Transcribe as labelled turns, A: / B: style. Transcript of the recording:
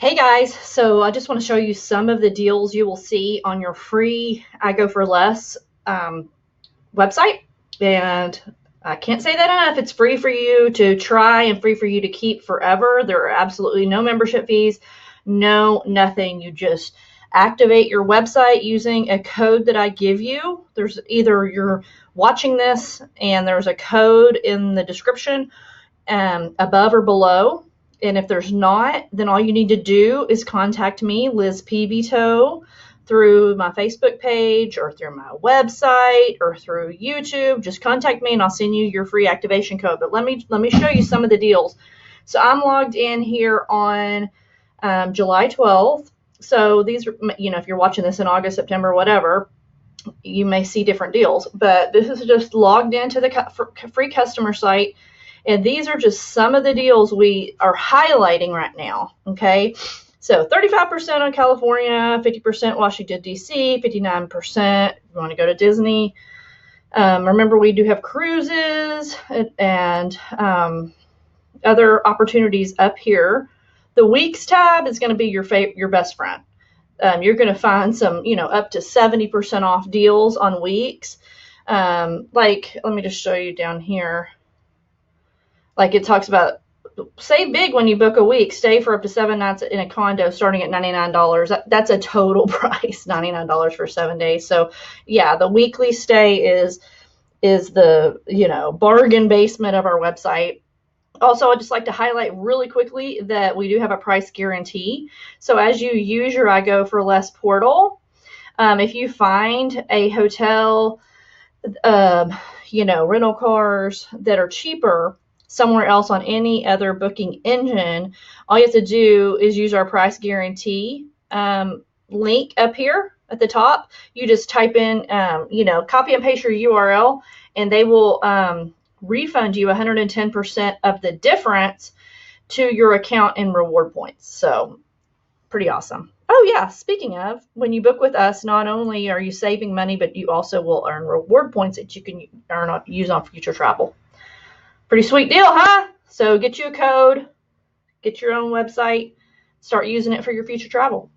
A: Hey guys, so I just want to show you some of the deals you will see on your free I Go for Less website. And I can't say that enough. It's free for you to try and free for you to keep forever. There are absolutely no membership fees, no nothing. You just activate your website using a code that I give you. There's either you're watching this and there's a code in the description above or below. And if there's not, then all you need to do is contact me, Liz Peebito, through my Facebook page or through my website or through YouTube. Just contact me and I'll send you your free activation code. But let me show you some of the deals. So I'm logged in here on July 12th. So these are, if you're watching this in August, September, whatever, you may see different deals. But this is just logged into the free customer site. And these are just some of the deals we are highlighting right now, okay? So 35% on California, 50% Washington, D.C., 59% if you want to go to Disney. Remember, we do have cruises and other opportunities up here. The weeks tab is going to be your best friend. You're going to find some, up to 70% off deals on weeks. Let me just show you down here. Like it talks about save big when you book a week, stay for up to 7 nights in a condo starting at $99. That's a total price, $99 for 7 days. So yeah, the weekly stay is the, bargain basement of our website. Also, I'd just like to highlight really quickly that we do have a price guarantee. So as you use your I Go for Less portal, if you find a hotel, rental cars that are cheaper somewhere else on any other booking engine, all you have to do is use our price guarantee link up here at the top. You just type in, copy and paste your URL, and they will refund you 110% of the difference to your account in reward points. So pretty awesome. Oh yeah, speaking of, when you book with us, not only are you saving money, but you also will earn reward points that you can use on future travel. Pretty sweet deal, huh? So get you a code, get your own website, start using it for your future travel.